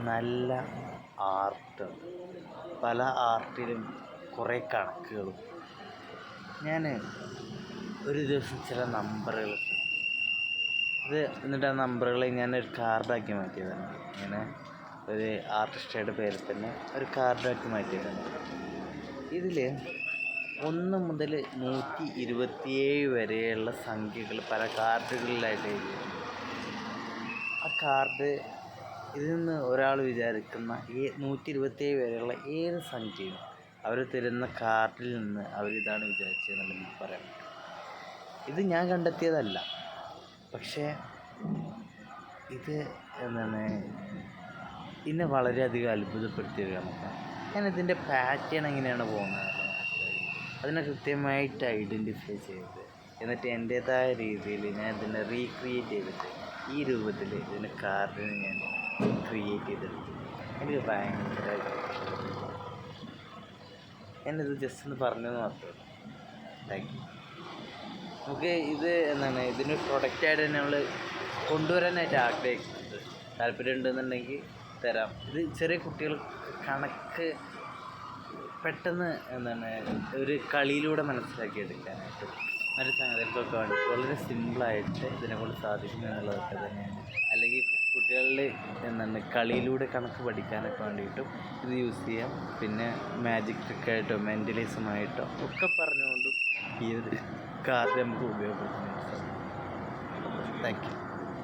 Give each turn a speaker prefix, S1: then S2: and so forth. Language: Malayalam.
S1: നല്ല ആർട്ടുണ്ട്. പല ആർട്ടിലും കുറേ കണക്കുകളും. ഞാൻ ഒരു ദിവസം ചില നമ്പറുകൾ എന്നിട്ട് ആ നമ്പറുകളെ ഞാനൊരു കാർഡാക്കി മാറ്റിയതാണ്. ഇങ്ങനെ ഒരു ആർട്ടിസ്റ്റയുടെ പേരിൽ തന്നെ ഒരു കാർഡാക്കി മാറ്റിയതാണ്. ഇതിൽ 1 മുതൽ 127 വരെയുള്ള സംഖ്യകൾ പല കാർഡുകളിലായിട്ട് എഴുതിയിട്ടുണ്ട്. ആ കാർഡ് ഇതിൽ നിന്ന് ഒരാൾ വിചാരിക്കുന്ന 127 വരെയുള്ള ഏത് സംഖ്യയും അവർ തരുന്ന കാർഡിൽ നിന്ന് അവരിതാണ് വിചാരിച്ചതെന്നുള്ള എനിക്ക് പറയാൻ പറ്റും. ഇത് ഞാൻ കണ്ടെത്തിയതല്ല, പക്ഷേ ഇത് എന്നെ വളരെയധികം അത്ഭുതപ്പെടുത്തിയൊരു കണക്കാണ്. ഞാനിതിൻ്റെ പാറ്റേൺ എങ്ങനെയാണ് പോകുന്നത് അതിനെ കൃത്യമായിട്ട് ഐഡൻറ്റിഫൈ ചെയ്ത് എന്നിട്ട് എൻ്റേതായ രീതിയിൽ ഞാൻ ഇതിനെ റീക്രിയേറ്റ് ചെയ്തിട്ട് ഈ രൂപത്തിൽ ഇതിൻ്റെ കാർഡിനെ ഞാൻ ക്രിയേറ്റ് ചെയ്തെടുത്തു. എനിക്ക് ഭയങ്കരമായിട്ട് ഞാനിത് ജസ്റ്റ് ഒന്ന് പറഞ്ഞതെന്ന് മാത്രമേ ഉള്ളൂ. Thank you. നമുക്ക് ഇത് ഇതിന് പ്രൊഡക്റ്റായിട്ട് തന്നെ നമ്മൾ കൊണ്ടുവരാനായിട്ട് ആഗ്രഹിക്കുന്നുണ്ട്. താല്പര്യം ഉണ്ടെന്നുണ്ടെങ്കിൽ തരാം. ഇത് ചെറിയ കുട്ടികൾ കണക്ക് പെട്ടെന്ന് ഒരു കളിയിലൂടെ മനസ്സിലാക്കിയെടുക്കാനായിട്ട് മറ്റു സംഗതികൾക്കൊക്കെ വേണ്ടി വളരെ സിമ്പിളായിട്ട് ഇതിനെക്കൊണ്ട് സാധിക്കും എന്നുള്ളതൊക്കെ തന്നെയാണ്. അല്ലെങ്കിൽ കുട്ടികളിൽ കളിയിലൂടെ കണക്ക് പഠിക്കാനൊക്കെ വേണ്ടിയിട്ടും ഇത് യൂസ് ചെയ്യാം. പിന്നെ മാജിക് ട്രിക്കായിട്ടോ മെൻ്റലിസമായിട്ടോ ഒക്കെ പറഞ്ഞുകൊണ്ടും ഈ ഒരു കാർഡ് നമുക്ക് ഉപയോഗപ്പെടുത്താൻ സാധിക്കും. Thank you.